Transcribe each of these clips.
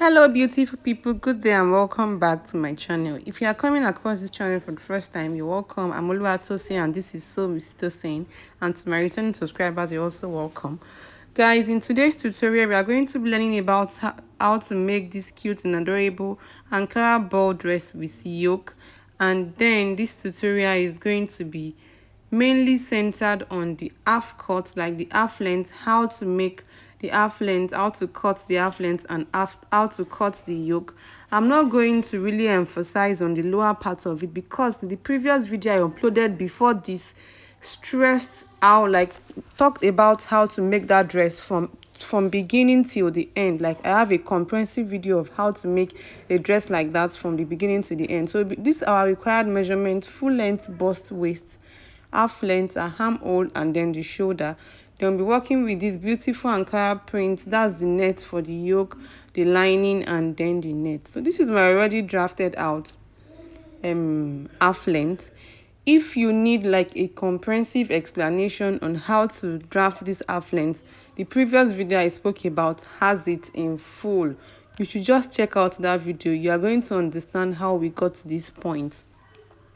Hello beautiful people, good day and welcome back to my channel. If you are coming across this channel for the first time, you're welcome. I'm Oluwatosin and this is So Tosin, and to my returning subscribers, you're also welcome. Guys, in today's tutorial we are going to be learning about how to make this cute and adorable Ankara ball dress with yoke, and then this tutorial is going to be mainly centered on the half cut, like the half length, how to make the half length, how to cut the half length, and how to cut the yoke. I'm not going to really emphasize on the lower part of it because the previous video I uploaded before this stressed how, like, talked about how to make that dress from beginning till the end. Like, I have a comprehensive video of how to make a dress like that from the beginning to the end. So these are our required measurements: full length, bust, waist, half length, a armhole, and then the shoulder. Then we'll be working with this beautiful Ankara print. That's the net for the yoke, the lining, and then the net. So this is my already drafted out half length. If you need like a comprehensive explanation on how to draft this half length, the previous video I spoke about has it in full. You should just check out that video. You are going to understand how we got to this point.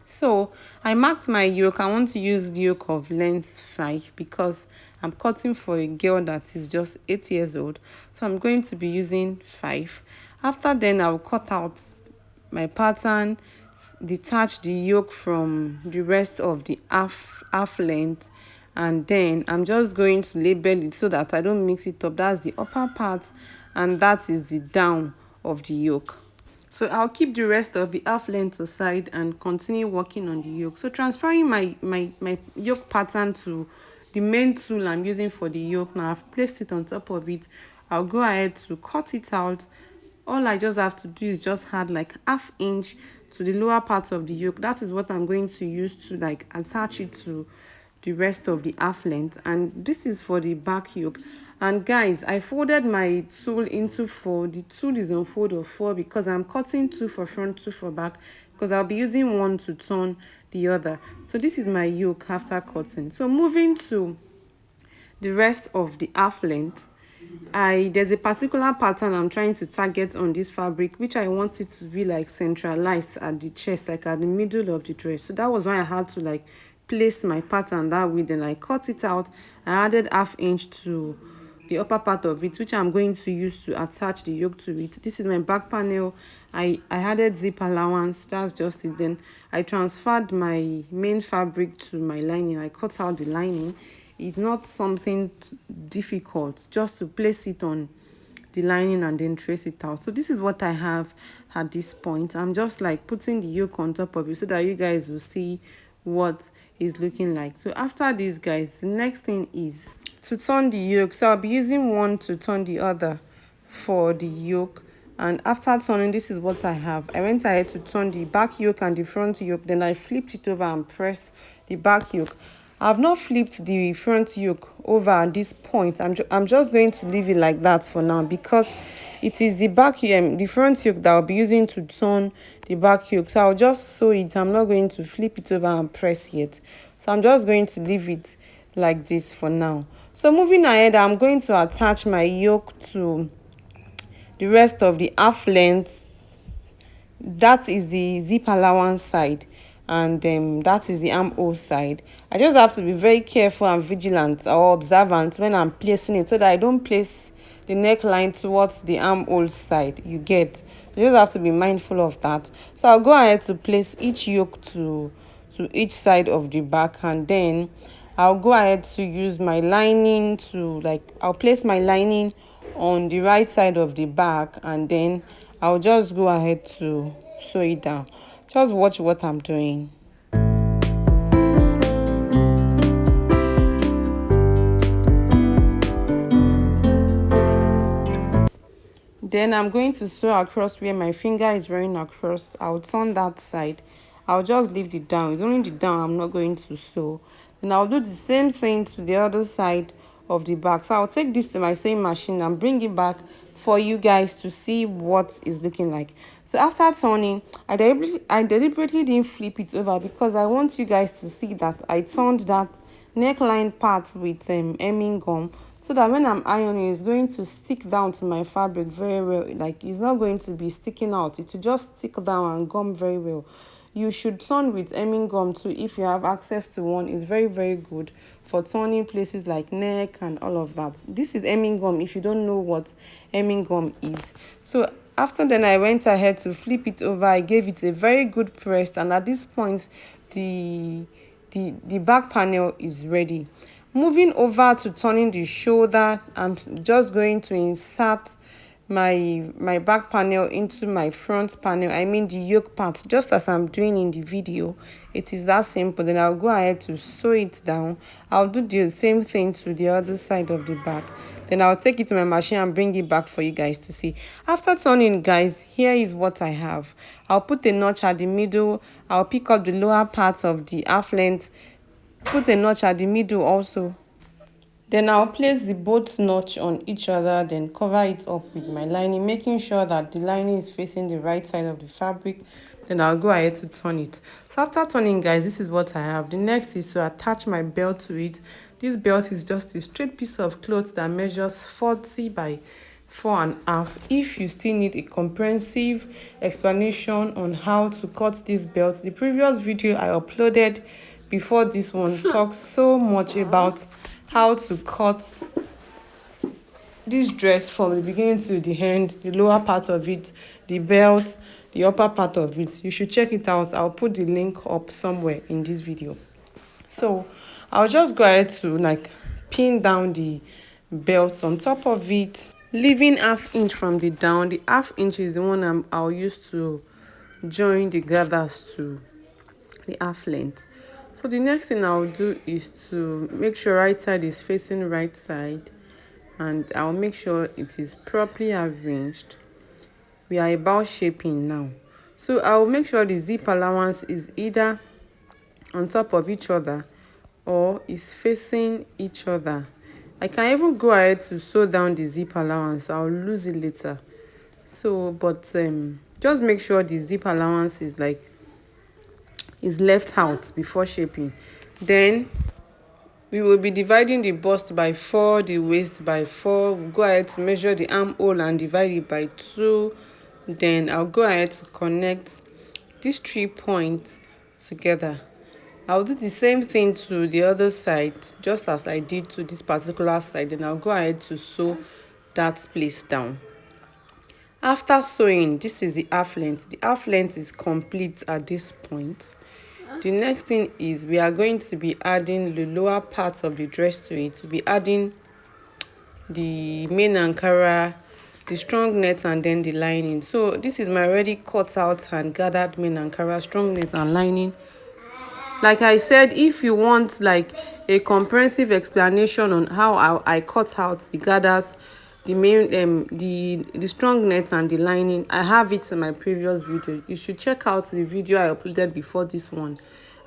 So I marked my yoke. I want to use the yoke of length 5 because I'm cutting for a girl that is just 8 years old. So I'm going to be using 5. After then, I'll cut out my pattern, detach the yoke from the rest of the half length, and then I'm just going to label it so that I don't mix it up. That's the upper part and that is the down of the yoke. So I'll keep the rest of the half length aside and continue working on the yoke. So transferring my yoke pattern to the main tool I'm using for the yoke. Now I've placed it on top of it. I'll go ahead to cut it out. All I just have to do is just add like ½ inch to the lower part of the yoke. That is what I'm going to use to like attach it to the rest of the half length, and this is for the back yoke. And guys, I folded my tool into 4. The tool is on fold of 4 because I'm cutting 2 for front, 2 for back, because I'll be using one to turn the other. So this is my yoke after cutting. So moving to the rest of the half length, there's a particular pattern I'm trying to target on this fabric, which I want it to be like centralized at the chest, like at the middle of the dress. So that was why I had to like place my pattern that way. Then I cut it out. I added ½ inch to the upper part of it, which I'm going to use to attach the yoke to it. This is my back panel. I added zip allowance. That's just it. Then I transferred my main fabric to my lining. I cut out the lining. It's not something difficult, just to place it on the lining and then trace it out. So this is what I have at this point. I'm just like putting the yoke on top of it so that you guys will see what is looking like. So after this, guys, the next thing is to turn the yoke. So I'll be using one to turn the other for the yoke. And after turning, this is what I have. I went ahead to turn the back yoke and the front yoke. Then I flipped it over and pressed the back yoke. I've not flipped the front yoke over at this point. I'm just going to leave it like that for now because it is the the front yoke that I'll be using to turn the back yoke. So I'll just sew it. I'm not going to flip it over and press yet. So I'm just going to leave it like this for now. So moving ahead, I'm going to attach my yoke to the rest of the half length. That is the zip allowance side, and that is the armhole side. I just have to be very careful and vigilant or observant when I'm placing it so that I don't place the neckline towards the armhole side. You get, you just have to be mindful of that. So I'll go ahead to place each yoke to each side of the back, and then I'll go ahead to use my lining to I'll place my lining on the right side of the back, and then I'll just go ahead to sew it down. Just watch what I'm doing. Then I'm going to sew across where my finger is running across. I'll turn that side. I'll just leave it down. It's only the down I'm not going to sew. Then I'll do the same thing to the other side of the back. So I'll take this to my sewing machine and bring it back for you guys to see what it's looking like. So after turning, I deliberately didn't flip it over because I want you guys to see that I turned that neckline part with hemming gum so that when I'm ironing, it's going to stick down to my fabric very well. Like, it's not going to be sticking out, it will just stick down and gum very well. You should turn with hemming gum too if you have access to one. It's very, very good for turning places like neck and all of that. This is hemming gum if you don't know what hemming gum is. So after then, I went ahead to flip it over. I gave it a very good press, and at this point the the back panel is ready. Moving over to turning the shoulder, I'm just going to insert my back panel into my front panel, I mean the yoke part, just as I'm doing in the video. It is that simple. Then I'll go ahead to sew it down. I'll do the same thing to the other side of the back. Then I'll take it to my machine and bring it back for you guys to see. After turning, guys, here is what I have. I'll put a notch at the middle. I'll pick up the lower part of the half length, put a notch at the middle also. Then I'll place the both notch on each other, then cover it up with my lining, making sure that the lining is facing the right side of the fabric. Then I'll go ahead to turn it. So after turning, guys, this is what I have. The next is to attach my belt to it. This belt is just a straight piece of cloth that measures 40 by 4.5. If you still need a comprehensive explanation on how to cut this belt, the previous video I uploaded before this one talks so much about how to cut this dress from the beginning to the end, the lower part of it, the belt, the upper part of it. You should check it out. I'll put the link up somewhere in this video. So I'll just go ahead to like pin down the belt on top of it, leaving ½ inch from the down. The ½ inch is the one I'll use to join the gathers to the half length. So the next thing I'll do is to make sure right side is facing right side, and I'll make sure it is properly arranged. We are about shaping now, so I'll make sure the zip allowance is either on top of each other or is facing each other. I can even go ahead to sew down the zip allowance. I'll lose it later. So but just make sure the zip allowance is left out before shaping. Then we will be dividing the bust by 4, the waist by 4. We'll go ahead to measure the armhole and divide it by 2. Then I'll go ahead to connect these 3 points together. I'll do the same thing to the other side, just as I did to this particular side. Then I'll go ahead to sew that place down. After sewing, this is the half length. The half length is complete at this point. The next thing is we are going to be adding the lower part of the dress to it. We'll be adding the main Ankara, the strong net, and then the lining. So this is my already cut out and gathered main Ankara, strong net and lining. Like I said, if you want like a comprehensive explanation on how I cut out the gathers, the main the strong net and the lining, I have it in my previous video. You should check out the video I uploaded before this one.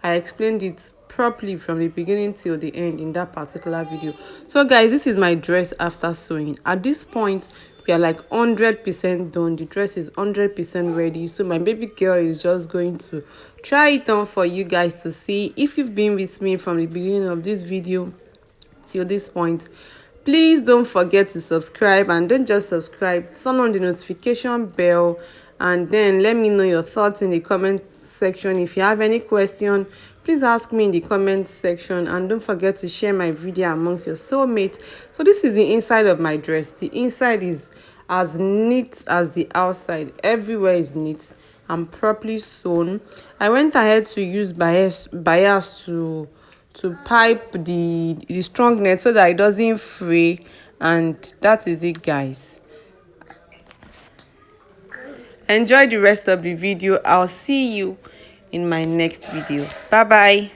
I explained it properly from the beginning till the end in that particular video. So guys, this is my dress after sewing. At this point, we are like 100% done. The dress is 100% ready. So my baby girl is just going to try it on for you guys to see. If you've been with me from the beginning of this video till this point, please don't forget to subscribe, and don't just subscribe, turn on the notification bell, and then let me know your thoughts in the comment section. If you have any question, please ask me in the comment section, and don't forget to share my video amongst your soulmates. So this is the inside of my dress. The inside is as neat as the outside. Everywhere is neat and properly sewn. I went ahead to use bias to pipe the strong net so that it doesn't fray, and that is it, guys. Enjoy the rest of the video. I'll see you in my next video. Bye bye.